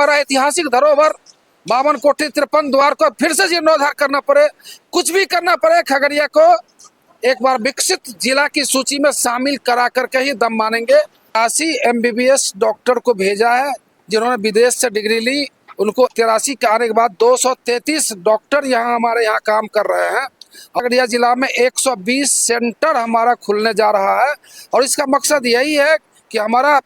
हमारा ऐतिहासिक धरोहर 52 कोठी 53 द्वार को फिर से जीर्णोद्धार करना पड़े, कुछ भी करना पड़े, खगड़िया को एक बार विकसित जिला की सूची में शामिल करा करके ही दम मानेंगे। 80 MBBS डॉक्टर को भेजा है जिन्होंने विदेश से डिग्री ली, उनको 83 के आने के बाद 233 डॉक्टर यहाँ हमारे यहाँ काम कर रहे हैं। खगड़िया जिला में 120 सेंटर हमारा खुलने जा रहा है और इसका मकसद यही है कि हमारा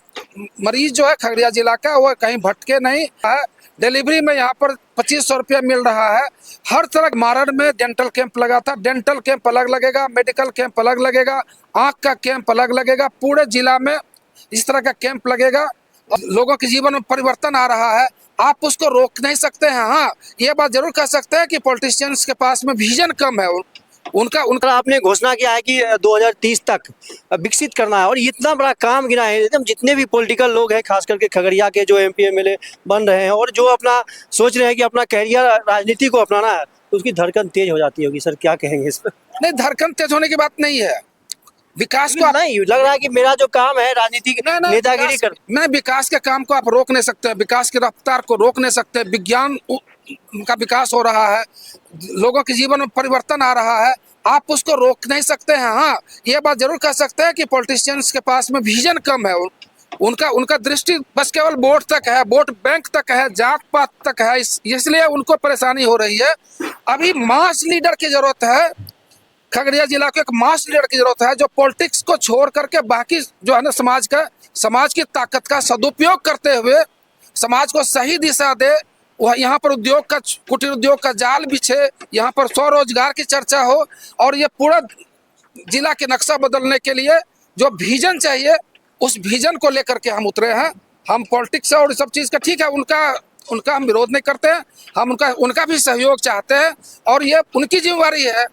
मरीज जो है खगड़िया जिला का वो कहीं भटके नहीं है। डिलीवरी में यहाँ पर 2500 रुपया मिल रहा है। हर तरह मारण में डेंटल कैंप लगा था, डेंटल कैंप अलग लगेगा, मेडिकल कैंप अलग लगेगा, आँख का कैंप अलग लगेगा, पूरे जिला में इस तरह का कैंप लगेगा। लोगों के जीवन में परिवर्तन आ रहा है, आप उसको रोक नहीं सकते हैं। हाँ, ये बात जरूर कह सकते हैं कि पॉलिटिशियंस के पास में विजन कम है। उनका आपने घोषणा किया है कि 2030 तक विकसित करना है और इतना बड़ा काम गिना है। एकदम जितने भी पॉलिटिकल लोग हैं, खास करके खगड़िया के जो MP MLA बन रहे हैं और जो अपना सोच रहे हैं कि अपना कैरियर राजनीति को अपनाना है, तो उसकी धड़कन तेज हो जाती होगी। सर क्या कहेंगे इस पर? नहीं, धड़कन तेज होने की बात नहीं है। विकास को नहीं लग रहा है कि मेरा जो काम है राजनीति नेतागिरी कर। नहीं, विकास के काम को आप रोक नहीं सकते, विकास की रफ्तार को रोक नहीं सकते। विज्ञान का विकास हो रहा है, लोगों के जीवन में परिवर्तन आ रहा है, आप उसको रोक नहीं सकते हैं। हाँ, ये बात जरूर कह सकते हैं कि पॉलिटिशियंस के पास में विजन कम है। उनका दृष्टि बस केवल वोट तक है, वोट बैंक तक है, जात पात तक है, इसलिए उनको परेशानी हो रही है। अभी मास लीडर की जरूरत है, खगड़िया जिला को एक मास लीडर की जरूरत है जो पॉलिटिक्स को छोड़ करके बाकी जो है ना समाज की ताकत का सदुपयोग करते हुए समाज को सही दिशा दे। वह यहाँ पर उद्योग का, कुटीर उद्योग का जाल बिछे, यहाँ पर स्वरोजगार की चर्चा हो और ये पूरा जिला के नक्शा बदलने के लिए जो विजन चाहिए, उस विजन को लेकर के हम उतरे हैं। हम पॉलिटिक्स और सब चीज़ का ठीक है, उनका हम विरोध नहीं करते हैं, हम उनका भी सहयोग चाहते हैं और ये उनकी जिम्मेवारी है,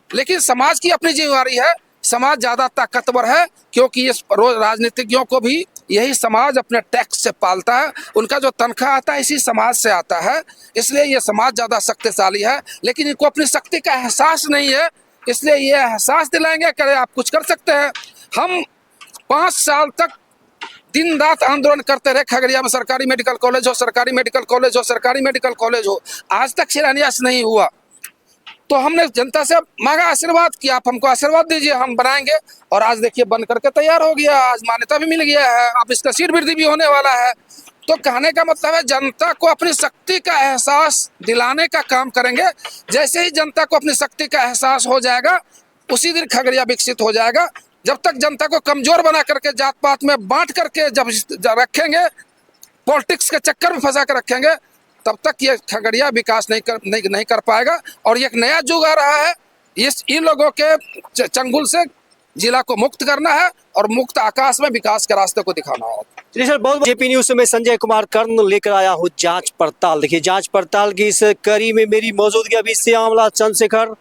लेकिन समाज की अपनी जिम्मेवारी है। समाज ज़्यादा ताकतवर है क्योंकि ये राजनीतिज्ञों को भी यही समाज अपने टैक्स से पालता है, उनका जो तनख्वाह आता है इसी समाज से आता है, इसलिए ये समाज ज़्यादा शक्तिशाली है। लेकिन इनको अपनी शक्ति का एहसास नहीं है, इसलिए ये एहसास दिलाएंगे करे आप कुछ कर सकते हैं। हम 5 साल तक दिन रात आंदोलन करते रहे, खगड़िया में सरकारी मेडिकल कॉलेज हो, सरकारी मेडिकल कॉलेज हो, सरकारी मेडिकल कॉलेज हो, आज तक शिलान्यास नहीं हुआ। तो हमने जनता से मांगा आशीर्वाद कि आप हमको आशीर्वाद दीजिए, हम बनाएंगे, और आज देखिए बन करके तैयार हो गया, आज मान्यता भी मिल गया है, अब इसका सीट वृद्धि भी होने वाला है। तो कहने का मतलब है जनता को अपनी शक्ति का एहसास दिलाने का काम करेंगे। जैसे ही जनता को अपनी शक्ति का एहसास हो जाएगा उसी दिन खगड़िया विकसित हो जाएगा। जब तक जनता को कमजोर बना करके जात पात में बांट करके जब रखेंगे, पॉलिटिक्स के चक्कर में फंसा कर रखेंगे, तब तक ये खगड़िया विकास नहीं कर पाएगा। और ये एक नया युग आ रहा है, इन लोगों के चंगुल से जिला को मुक्त करना है और मुक्त आकाश में विकास के रास्ते को दिखाना है। चलिए सर, बहुत JP न्यूज़ में संजय कुमार कर्ण लेकर आया हूँ जांच पड़ताल। देखिए, जांच पड़ताल की इस कड़ी में मेरी मौजूदगी अभी श्यामलाल चंद्रशेखर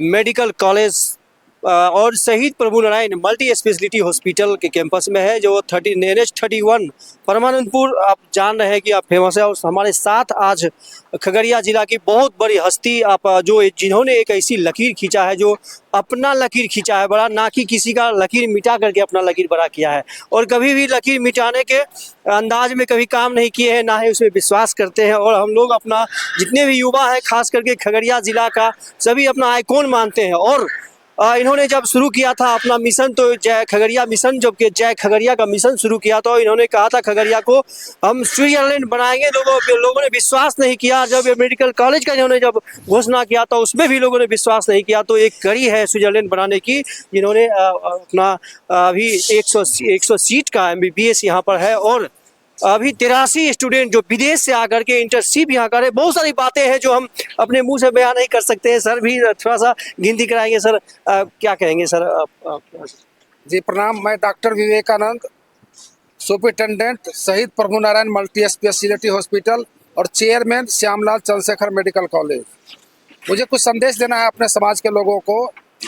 मेडिकल कॉलेज और शहीद प्रभु नारायण मल्टी स्पेशलिटी हॉस्पिटल के कैंपस में है, जो NH31 परमानंदपुर आप जान रहे हैं कि आप फेमस है। और हमारे साथ आज खगड़िया जिला की बहुत बड़ी हस्ती आप जिन्होंने एक ऐसी लकीर खींचा है, जो अपना लकीर खींचा है बड़ा, ना कि किसी का लकीर मिटा करके अपना लकीर बड़ा किया है, और कभी भी लकीर मिटाने के अंदाज में कभी काम नहीं किए हैं, ना ही उसमें विश्वास करते हैं। और हम लोग अपना जितने भी युवा हैं, खास करके खगड़िया जिला का, सभी अपना आइकॉन मानते हैं। और इन्होंने जब शुरू किया था अपना मिशन, तो जय खगड़िया मिशन, जब कि जय खगड़िया का मिशन शुरू किया, तो इन्होंने कहा था खगड़िया को हम स्विट्जरलैंड बनाएंगे। लोगों ने विश्वास नहीं किया। जब मेडिकल कॉलेज का इन्होंने जब घोषणा किया तो उसमें भी लोगों ने विश्वास नहीं किया। तो एक कड़ी है स्विट्जरलैंड बनाने की, जिन्होंने अपना अभी 100 सीट का MBBS यहाँ पर है, और अभी 83 स्टूडेंट जो विदेश से आकर के इंटर्नशिप यहाँ करे। बहुत सारी बातें हैं जो हम अपने मुंह से बयान नहीं कर सकते हैं। सर भी थोड़ा सा गिनती कराएंगे। सर क्या कहेंगे सर? जी प्रणाम, मैं डॉक्टर विवेकानंद, सुपरिटेंडेंट शहीद प्रभु नारायण मल्टी स्पेशलिटी हॉस्पिटल और chairman Shyamlal Chandrashekhar medical college. मुझे कुछ संदेश देना है अपने समाज के लोगों को।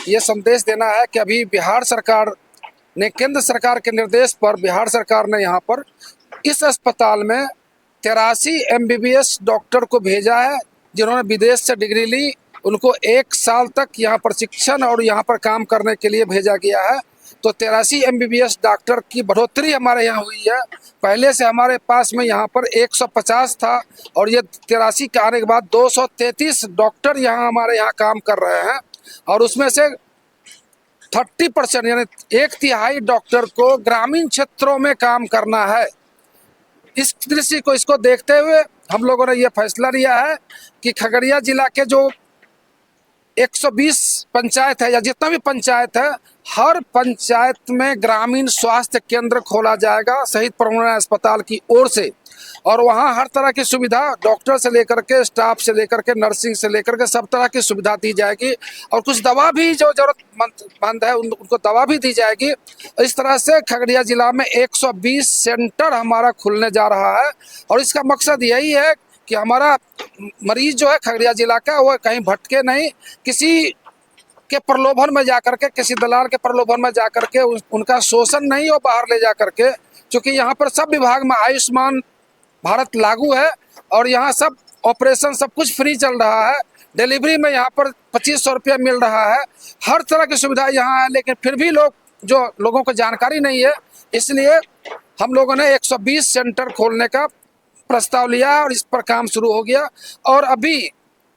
ये संदेश देना है कि अभी बिहार सरकार ने, केंद्र सरकार के निर्देश पर बिहार सरकार ने यहाँ पर इस अस्पताल में 83 MBBS डॉक्टर को भेजा है जिन्होंने विदेश से डिग्री ली। उनको 1 साल तक यहाँ पर शिक्षण और यहाँ पर काम करने के लिए भेजा गया है। तो 83 MBBS डॉक्टर की बढ़ोतरी हमारे यहाँ हुई है। पहले से हमारे पास में यहाँ पर 150 था और ये 83 के आने के बाद 233 डॉक्टर यहाँ हमारे यहाँ काम कर रहे हैं और उसमें से 30% यानी 1/3 डॉक्टर को ग्रामीण क्षेत्रों में काम करना है। इस दृष्टि को इसको देखते हुए हम लोगों ने ये फैसला लिया है कि खगड़िया जिला के जो 120 पंचायत है या जितना भी पंचायत है, हर पंचायत में ग्रामीण स्वास्थ्य केंद्र खोला जाएगा शहीद परमानेंट अस्पताल की ओर से और वहाँ हर तरह की सुविधा डॉक्टर से लेकर के स्टाफ से लेकर के नर्सिंग से लेकर के सब तरह की सुविधा दी जाएगी और कुछ दवा भी जो जरूरतमंद है उनको दवा भी दी जाएगी। इस तरह से खगड़िया जिला में 120 सेंटर हमारा खुलने जा रहा है और इसका मकसद यही है कि हमारा मरीज जो है खगड़िया जिला का वो कहीं भटके नहीं, किसी के प्रलोभन में जाकर के, किसी दलाल के प्रलोभन में जाकर के उनका शोषण नहीं हो बाहर ले जा करके, क्योंकि यहाँ पर सब विभाग में आयुष्मान भारत लागू है और यहाँ सब ऑपरेशन सब कुछ फ्री चल रहा है। डिलीवरी में यहाँ पर 2500 रुपया मिल रहा है। हर तरह की सुविधा यहाँ है, लेकिन फिर भी लोगों को जानकारी नहीं है, इसलिए हम लोगों ने 120 सेंटर खोलने का प्रस्ताव लिया और इस पर काम शुरू हो गया। और अभी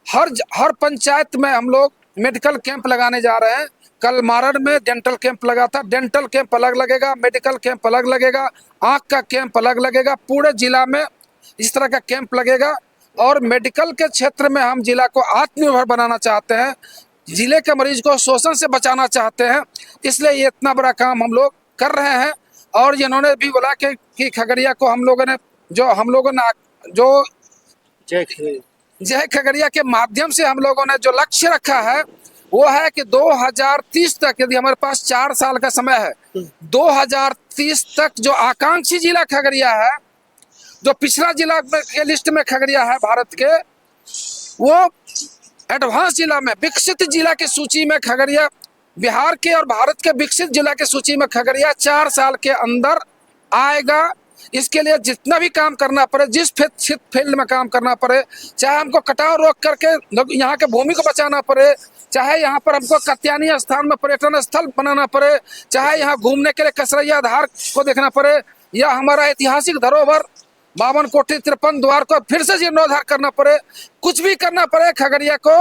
हर पंचायत में हम लोग मेडिकल कैंप लगाने जा रहे हैं। कल मारड़ में डेंटल कैंप लगा था, डेंटल कैंप अलग लगेगा, मेडिकल कैंप अलग लगेगा, आँख का कैंप अलग लगेगा। पूरे जिला में इस तरह का कैंप लगेगा और मेडिकल के क्षेत्र में हम जिला को आत्मनिर्भर बनाना चाहते हैं, जिले के मरीज को शोषण से बचाना चाहते हैं, इसलिए ये इतना बड़ा काम हम लोग कर रहे हैं। और जिन्होंने भी बोला कि खगड़िया को हम लोगों ने जय खगड़िया के माध्यम से हम लोगों ने जो लक्ष्य रखा है वो है कि 2030 तक, यदि हमारे पास 4 साल का समय है, 2030 तक जो आकांक्षी जिला खगड़िया है, जो पिछड़ा जिला के लिस्ट में खगड़िया है भारत के, वो एडवांस जिला में विकसित जिला की सूची में खगड़िया, बिहार के और भारत के विकसित जिला की सूची में खगड़िया 4 साल के अंदर आएगा। इसके लिए जितना भी काम करना पड़े, जिस फील्ड में काम करना पड़े, चाहे हमको कटाव रोक करके यहाँ के भूमि को बचाना पड़े, चाहे यहाँ पर हमको कत्यानी स्थान में पर्यटन स्थल बनाना पड़े, चाहे यहाँ घूमने के लिए कसरैया धार को देखना पड़े, या हमारा ऐतिहासिक धरोहर 52 कोठी 53 द्वार को फिर से जीर्णोद्धार करना पड़े, कुछ भी करना पड़े, खगड़िया को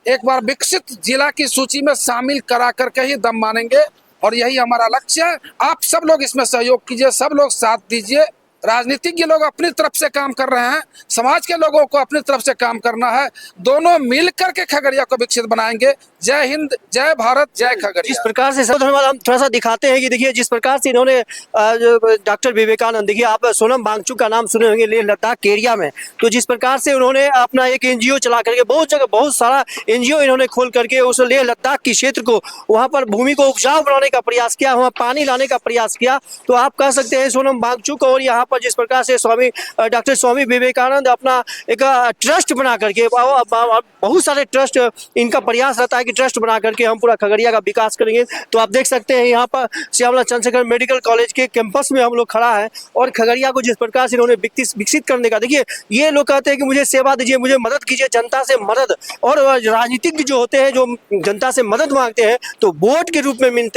एक बार विकसित जिला की सूची में शामिल करा करके ही दम मानेंगे और यही हमारा लक्ष्य है। आप सब लोग इसमें सहयोग कीजिए, सब लोग साथ दीजिए। राजनीतिज्ञ लोग अपनी तरफ से काम कर रहे हैं, समाज के लोगों को अपनी तरफ से काम करना है, दोनों मिलकर के खगड़िया को विकसित बनाएंगे। जय हिंद, जय भारत, जय खगड़िया। जिस प्रकार से धन्यवाद, हम थोड़ा सा दिखाते हैं कि देखिए जिस प्रकार से इन्होंने डॉक्टर विवेकानंद, देखिए आप सोनम वांगचुक का नाम सुने होंगे लेह लद्दाख के एरिया में, तो जिस प्रकार से उन्होंने अपना एक NGO चला करके बहुत जगह बहुत सारा NGO इन्होंने खोल करके उस लेह लद्दाख की क्षेत्र को, वहाँ पर भूमि को उपजाऊ बनाने का प्रयास किया, वहाँ पानी लाने का प्रयास किया। तो आप कह सकते हैं सोनम वांगचुक, और यहाँ पर जिस प्रकार से डॉक्टर स्वामी विवेकानंद अपना एक ट्रस्ट बना करके, बहुत सारे ट्रस्ट इनका प्रयास रहता है कि ट्रस्ट बना करके हम पूरा खगड़िया का विकास करेंगे। तो आप देख सकते हैं यहाँ पर श्यामला चंद्रशेखर मेडिकल कॉलेज के कैंपस में हम लोग खड़ा है और खगड़िया को जिस प्रकार से इन्होंने विकसित करने का, देखिए ये लोग कहते हैं कि मुझे सेवा दीजिए, मुझे मदद कीजिए, जनता से मदद। और राजनीतिज्ञ जो होते हैं, जो जनता से मदद मांगते हैं तो वोट के रूप में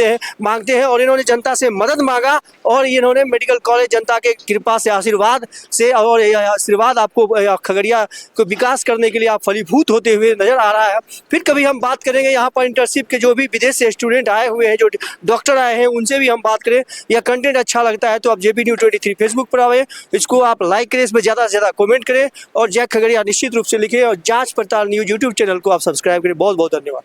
मांगते हैं, और इन्होंने जनता से मदद मांगा और इन्होंने मेडिकल कॉलेज जनता के कृपा से, आशीर्वाद से, और आशीर्वाद आपको खगड़िया को विकास करने के लिए आप फलीभूत होते हुए नजर आ रहा है। फिर कभी हम बात करेंगे यहाँ पर इंटर्नशिप के जो भी विदेश से स्टूडेंट आए हुए हैं, जो डॉक्टर आए हैं, उनसे भी हम बात करें। यह कंटेंट अच्छा लगता है तो आप JP News 23 फेसबुक पर आए, इसको आप लाइक करें, इसमें ज़्यादा से ज़्यादा कमेंट करें और जय खगड़िया निश्चित रूप से लिखें, और जांच पड़ताल न्यूज़ YouTube चैनल को आप सब्सक्राइब करें। बहुत बहुत धन्यवाद।